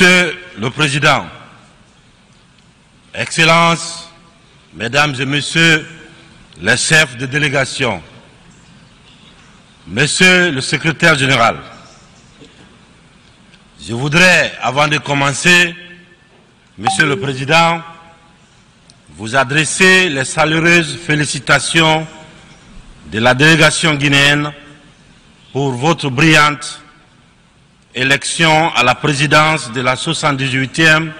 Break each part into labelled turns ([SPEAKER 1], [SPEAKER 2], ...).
[SPEAKER 1] Monsieur le Président, Excellences, Mesdames et Messieurs les chefs de délégation, Monsieur le Secrétaire général, je voudrais, avant de commencer, Monsieur le Président, vous adresser les chaleureuses félicitations de la délégation guinéenne pour votre brillante élection à la présidence de la 78e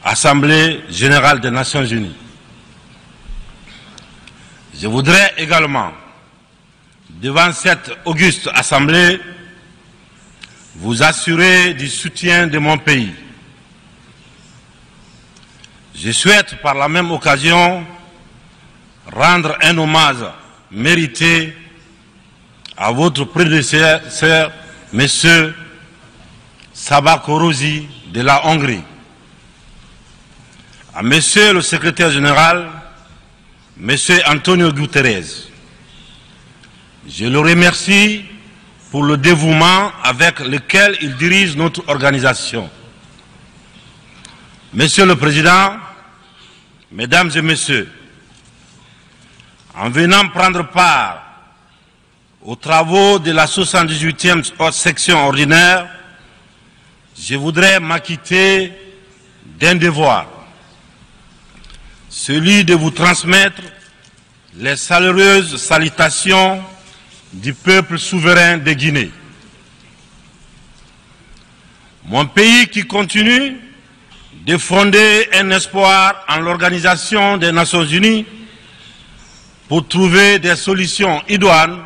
[SPEAKER 1] Assemblée générale des Nations unies. Je voudrais également, devant cette auguste Assemblée, vous assurer du soutien de mon pays. Je souhaite par la même occasion rendre un hommage mérité à votre prédécesseur, M. Sabah Korosi de la Hongrie, à M. le Secrétaire général, M. Antonio Guterres. Je le remercie pour le dévouement avec lequel il dirige notre organisation. Monsieur le Président, Mesdames et Messieurs, en venant prendre part aux travaux de la 78e section ordinaire, je voudrais m'acquitter d'un devoir, celui de vous transmettre les chaleureuses salutations du peuple souverain de Guinée. Mon pays qui continue de fonder un espoir en l'Organisation des Nations Unies pour trouver des solutions idoines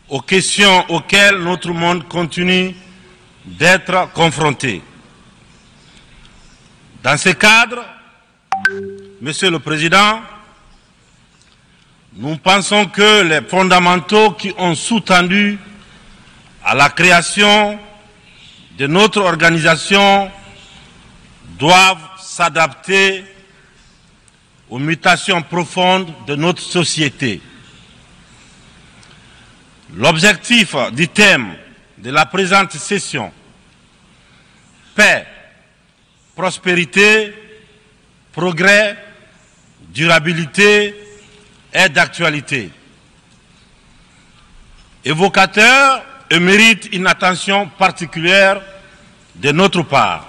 [SPEAKER 1] aux questions auxquelles notre monde continue d'être confronté. Dans ce cadre, Monsieur le Président, nous pensons que les fondamentaux qui ont sous-tendu à la création de notre organisation doivent s'adapter aux mutations profondes de notre société. L'objectif du thème de la présente session, paix, prospérité, progrès, durabilité, est d'actualité. Évocateur et mérite une attention particulière de notre part.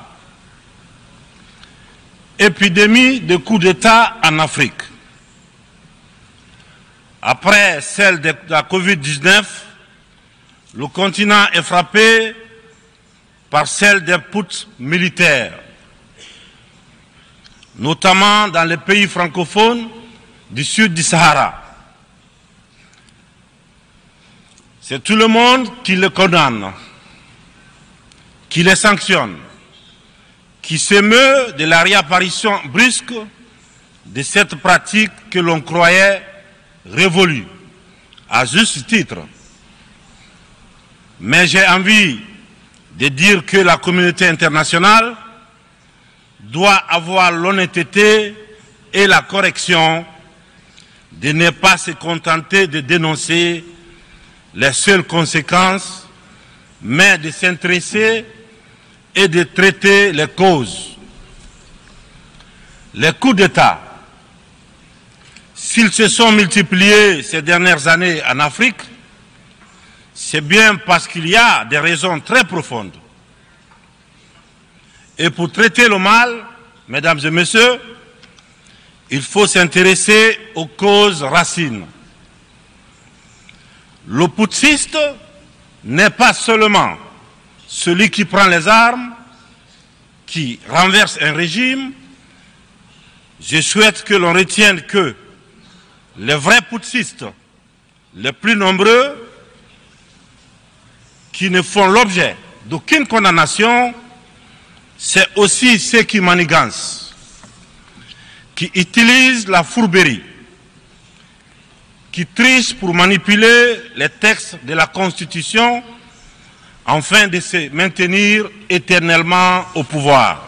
[SPEAKER 1] Épidémie de coups d'État en Afrique. Après celle de la Covid-19, le continent est frappé par celle des putschs militaires, notamment dans les pays francophones du sud du Sahara. C'est tout le monde qui le condamne, qui les sanctionne, qui s'émeut de la réapparition brusque de cette pratique que l'on croyait révolue, à juste titre. Mais j'ai envie de dire que la communauté internationale doit avoir l'honnêteté et la correction de ne pas se contenter de dénoncer les seules conséquences, mais de s'intéresser et de traiter les causes. Les coups d'État, s'ils se sont multipliés ces dernières années en Afrique, c'est bien parce qu'il y a des raisons très profondes. Et pour traiter le mal, mesdames et messieurs, il faut s'intéresser aux causes racines. Le putschiste n'est pas seulement celui qui prend les armes, qui renverse un régime. Je souhaite que l'on retienne que les vrais putschistes, les plus nombreux, qui ne font l'objet d'aucune condamnation, c'est aussi ceux qui manigancent, qui utilisent la fourberie, qui trichent pour manipuler les textes de la Constitution afin de se maintenir éternellement au pouvoir.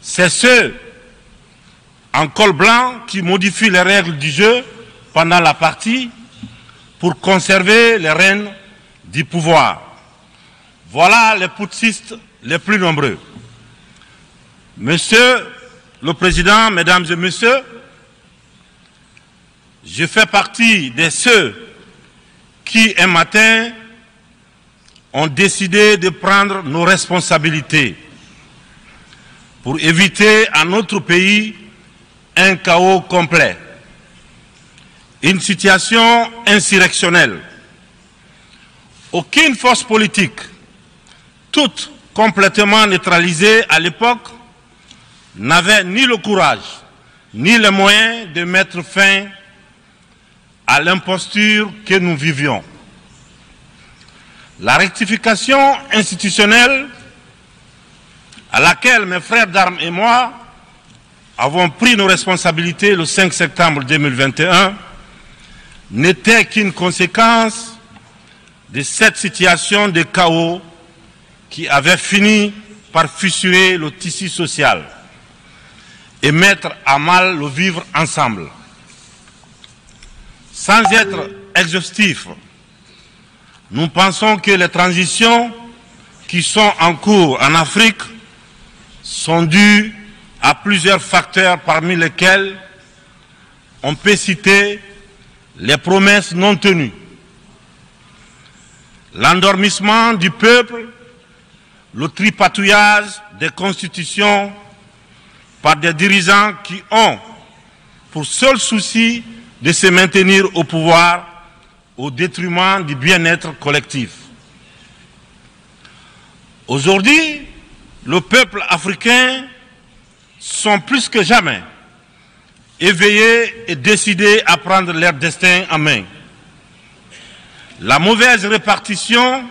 [SPEAKER 1] C'est ceux en col blanc qui modifient les règles du jeu pendant la partie pour conserver les rênes du pouvoir. Voilà les putschistes les plus nombreux. Monsieur le Président, Mesdames et Messieurs, je fais partie de ceux qui, un matin, ont décidé de prendre nos responsabilités pour éviter à notre pays un chaos complet, une situation insurrectionnelle. Aucune force politique, toute complètement neutralisée à l'époque, n'avait ni le courage ni les moyens de mettre fin à l'imposture que nous vivions. La rectification institutionnelle à laquelle mes frères d'armes et moi avons pris nos responsabilités le 5 septembre 2021 n'était qu'une conséquence de cette situation de chaos qui avait fini par fissurer le tissu social et mettre à mal le vivre ensemble. Sans être exhaustif, nous pensons que les transitions qui sont en cours en Afrique sont dues à plusieurs facteurs parmi lesquels on peut citer les promesses non tenues, l'endormissement du peuple, le tripatouillage des constitutions par des dirigeants qui ont pour seul souci de se maintenir au pouvoir au détriment du bien-être collectif. Aujourd'hui, le peuple africain sont plus que jamais éveillés et décidés à prendre leur destin en main. La mauvaise répartition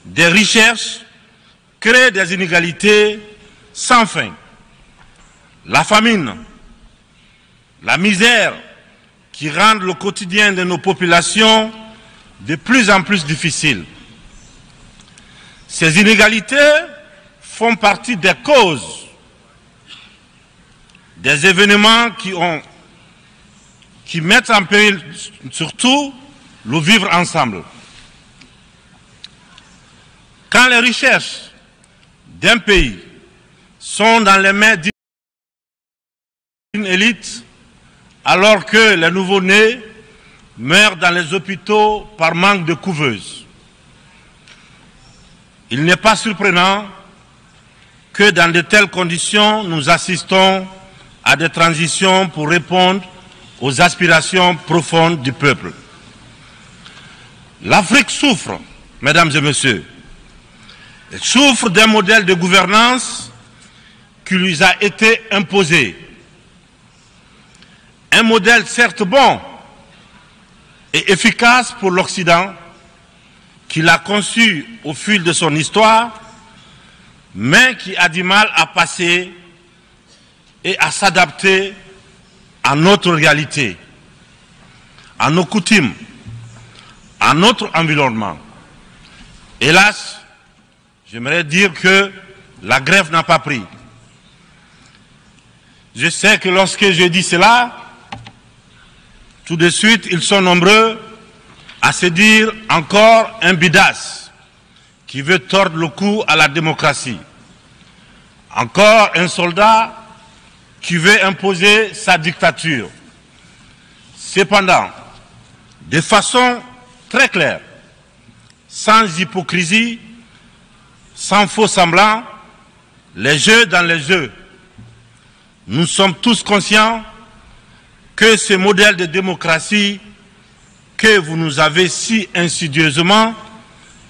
[SPEAKER 1] des richesses crée des inégalités sans fin. La famine, la misère qui rendent le quotidien de nos populations de plus en plus difficile. Ces inégalités font partie des causes des événements qui mettent en péril surtout le vivre ensemble. Quand les richesses d'un pays sont dans les mains d'une élite, alors que les nouveau-nés meurent dans les hôpitaux par manque de couveuses, il n'est pas surprenant que dans de telles conditions, nous assistons à des transitions pour répondre aux aspirations profondes du peuple. L'Afrique souffre, mesdames et messieurs. Elle souffre d'un modèle de gouvernance qui lui a été imposé. Un modèle certes bon et efficace pour l'Occident, qu'il a conçu au fil de son histoire, mais qui a du mal à passer et à s'adapter à notre réalité, à nos coutumes, à notre environnement. Hélas, j'aimerais dire que la grève n'a pas pris. Je sais que lorsque je dis cela, tout de suite, ils sont nombreux à se dire encore un bidas qui veut tordre le cou à la démocratie. Encore un soldat qui veut imposer sa dictature. Cependant, de façon très claire, sans hypocrisie, sans faux semblant, les jeux dans les jeux. Nous sommes tous conscients que ce modèle de démocratie que vous nous avez si insidieusement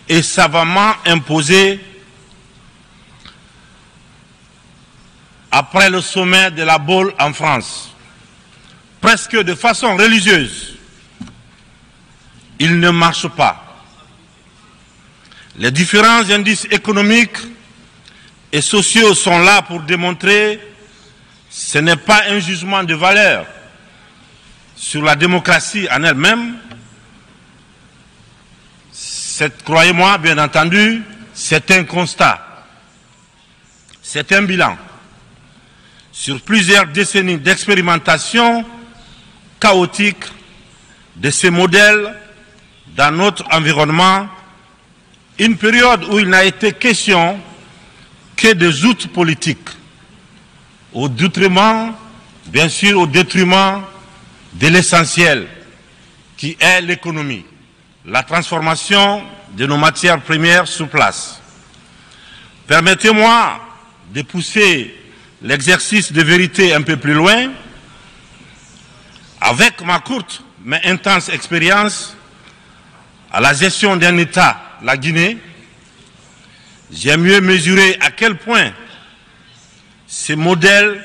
[SPEAKER 1] et savamment imposé après le sommet de la Baule en France, presque de façon religieuse, il ne marche pas. Les différents indices économiques et sociaux sont là pour démontrer que ce n'est pas un jugement de valeur sur la démocratie en elle-même. Croyez-moi, bien entendu, c'est un constat, c'est un bilan sur plusieurs décennies d'expérimentation chaotique de ces modèles dans notre environnement Une période où il n'a été question que des outils politiques, au détriment, bien sûr, au détriment de l'essentiel, qui est l'économie, la transformation de nos matières premières sur place. Permettez-moi de pousser l'exercice de vérité un peu plus loin. Avec ma courte mais intense expérience à la gestion d'un État, la Guinée, j'ai mieux mesuré à quel point ce modèle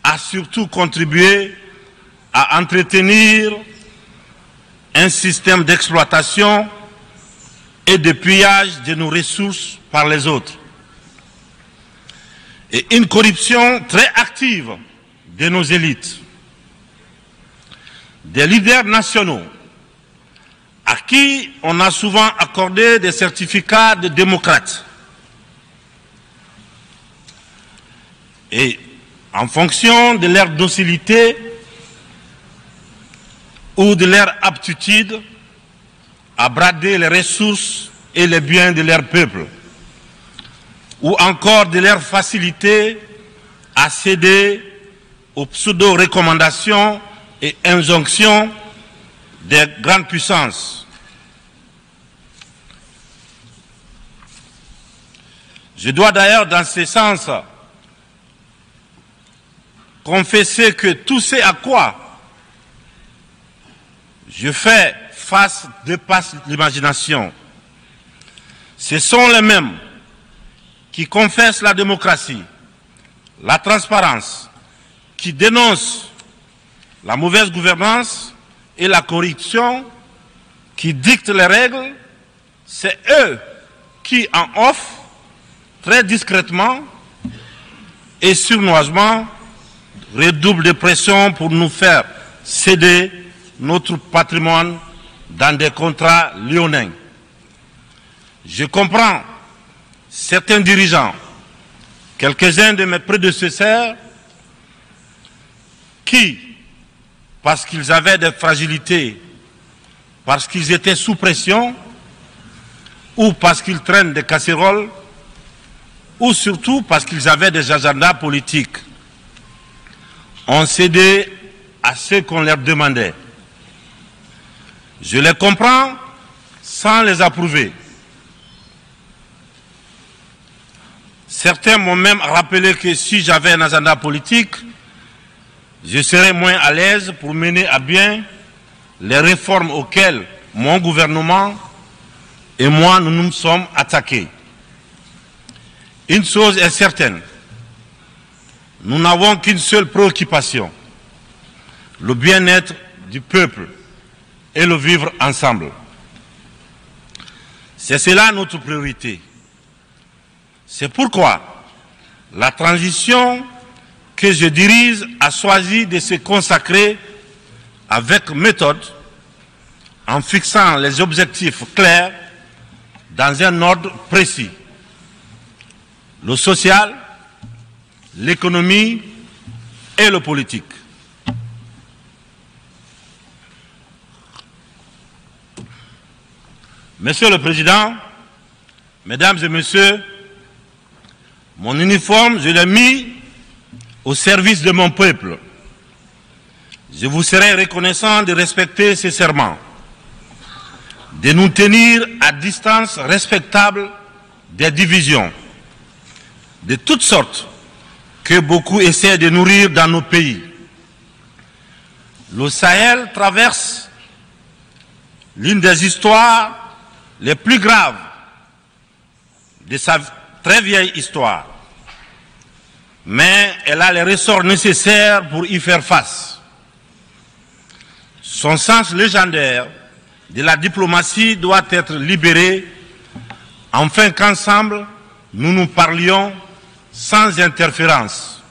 [SPEAKER 1] a surtout contribué à entretenir un système d'exploitation et de pillage de nos ressources par les autres, et une corruption très active de nos élites, des leaders nationaux à qui on a souvent accordé des certificats de démocrates. Et en fonction de leur docilité ou de leur aptitude à brader les ressources et les biens de leur peuple, ou encore de leur facilité à céder aux pseudo-recommandations et injonctions des grandes puissances. Je dois d'ailleurs, dans ce sens, confesser que tout ce à quoi je fais face dépasse l'imagination. Ce sont les mêmes qui confessent la démocratie, la transparence, qui dénoncent la mauvaise gouvernance et la corruption, qui dictent les règles. C'est eux qui, en off, très discrètement et sournoisement, redoublent de pression pour nous faire céder notre patrimoine dans des contrats léonins. Je comprends certains dirigeants, quelques-uns de mes prédécesseurs, qui, parce qu'ils avaient des fragilités, parce qu'ils étaient sous pression, ou parce qu'ils traînent des casseroles, ou surtout parce qu'ils avaient des agendas politiques, ont cédé à ce qu'on leur demandait. Je les comprends sans les approuver. Certains m'ont même rappelé que si j'avais un agenda politique, je serais moins à l'aise pour mener à bien les réformes auxquelles mon gouvernement et moi nous nous sommes attaqués. Une chose est certaine, nous n'avons qu'une seule préoccupation, le bien-être du peuple et le vivre ensemble. C'est cela notre priorité. C'est pourquoi la transition que je dirige a choisi de se consacrer avec méthode en fixant les objectifs clairs dans un ordre précis. Le social, l'économie et le politique. Monsieur le Président, Mesdames et Messieurs, mon uniforme, je l'ai mis au service de mon peuple. Je vous serai reconnaissant de respecter ces serments, de nous tenir à distance respectable des divisions, de toutes sortes, que beaucoup essaient de nourrir dans nos pays. Le Sahel traverse l'une des histoires les plus graves de sa très vieille histoire, mais elle a les ressorts nécessaires pour y faire face. Son sens légendaire de la diplomatie doit être libéré, afin qu'ensemble nous nous parlions sans interférence.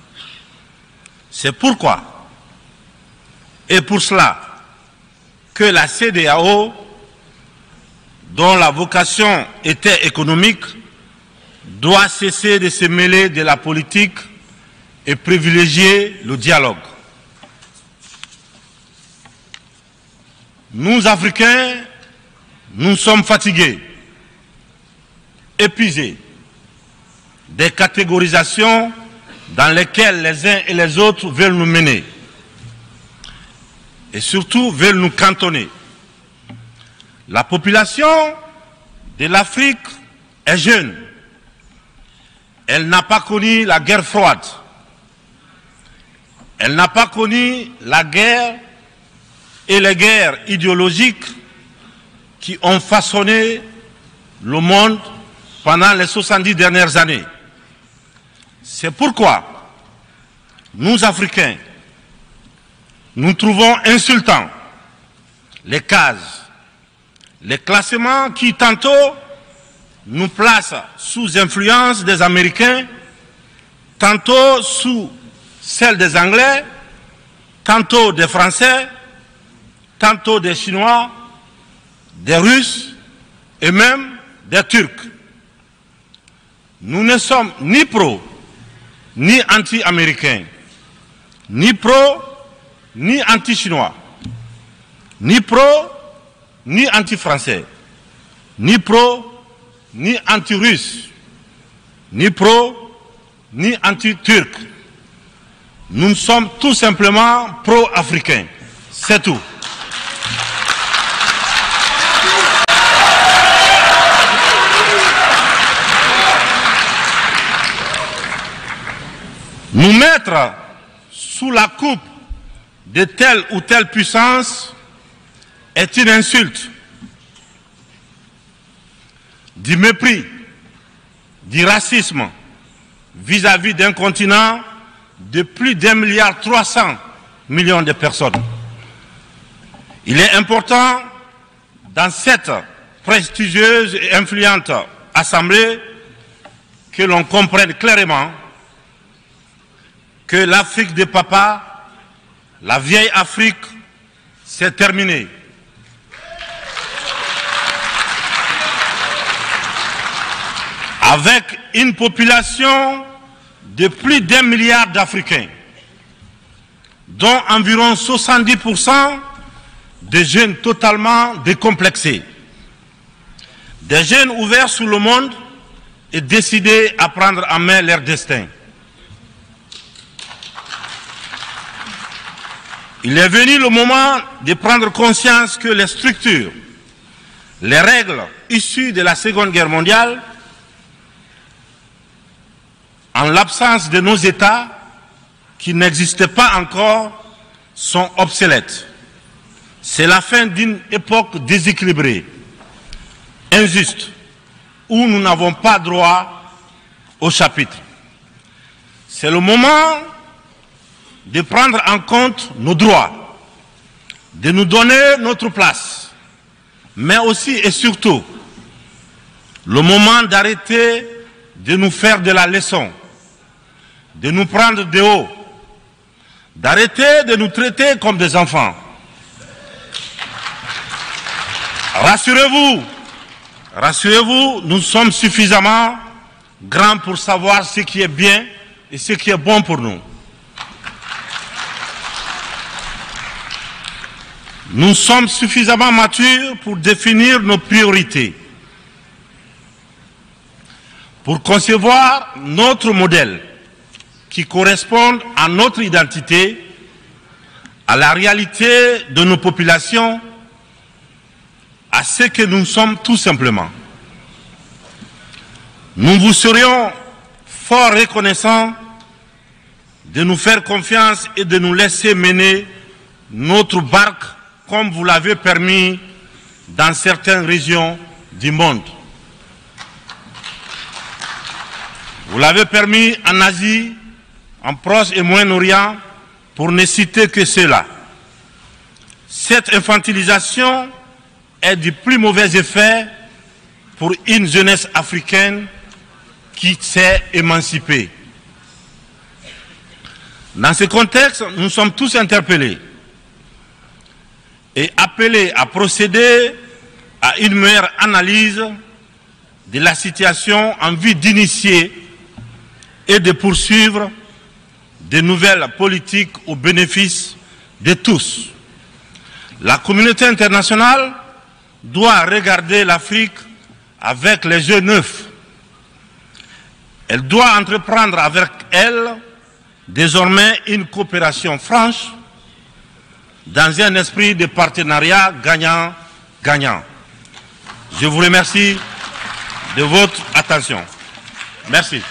[SPEAKER 1] C'est pourquoi, et pour cela, que la CEDEAO, dont la vocation était économique, doit cesser de se mêler de la politique et privilégier le dialogue. Nous, Africains, nous sommes fatigués épuisés des catégorisations dans lesquelles les uns et les autres veulent nous mener et surtout veulent nous cantonner. La population de l'Afrique est jeune. Elle n'a pas connu la guerre froide. Elle n'a pas connu la guerre et les guerres idéologiques qui ont façonné le monde pendant les 70 dernières années. C'est pourquoi nous, Africains, nous trouvons insultants les cases, les classements qui tantôt nous placent sous influence des Américains, tantôt sous celle des Anglais, tantôt des Français, tantôt des Chinois, des Russes et même des Turcs. Nous ne sommes ni pro, ni anti-américains, ni pro, ni anti-chinois, ni pro, ni anti-français, ni pro, ni anti-russe, ni pro, ni anti-turc. Nous sommes tout simplement pro-africains. C'est tout. Nous mettre sous la coupe de telle ou telle puissance est une insulte, du mépris, du racisme vis-à-vis d'un continent de plus d'1,3 milliard de personnes. Il est important, dans cette prestigieuse et influente assemblée, que l'on comprenne clairement que l'Afrique de papa, la vieille Afrique, c'est terminé. Avec une population de plus d'1 milliard d'Africains, dont environ 70% de jeunes totalement décomplexés, des jeunes ouverts sur le monde et décidés à prendre en main leur destin. Il est venu le moment de prendre conscience que les structures, les règles issues de la Seconde Guerre mondiale, en l'absence de nos États, qui n'existaient pas encore, sont obsolètes. C'est la fin d'une époque déséquilibrée, injuste, où nous n'avons pas droit au chapitre. C'est le moment de prendre en compte nos droits, de nous donner notre place, mais aussi et surtout le moment d'arrêter de nous faire de la leçon, de nous prendre de haut, d'arrêter de nous traiter comme des enfants. Rassurez-vous, rassurez-vous, nous sommes suffisamment grands pour savoir ce qui est bien et ce qui est bon pour nous. Nous sommes suffisamment matures pour définir nos priorités, pour concevoir notre modèle qui correspond à notre identité, à la réalité de nos populations, à ce que nous sommes tout simplement. Nous vous serions fort reconnaissants de nous faire confiance et de nous laisser mener notre barque comme vous l'avez permis dans certaines régions du monde. Vous l'avez permis en Asie, en Proche et Moyen-Orient, pour ne citer que cela. Cette infantilisation est du plus mauvais effet pour une jeunesse africaine qui s'est émancipée. Dans ce contexte, nous sommes tous interpellés et appelés à procéder à une meilleure analyse de la situation en vue d'initier et de poursuivre de nouvelles politiques au bénéfice de tous. La communauté internationale doit regarder l'Afrique avec les yeux neufs Elle doit entreprendre avec elle désormais une coopération franche dans un esprit de partenariat gagnant-gagnant. Je vous remercie de votre attention. Merci.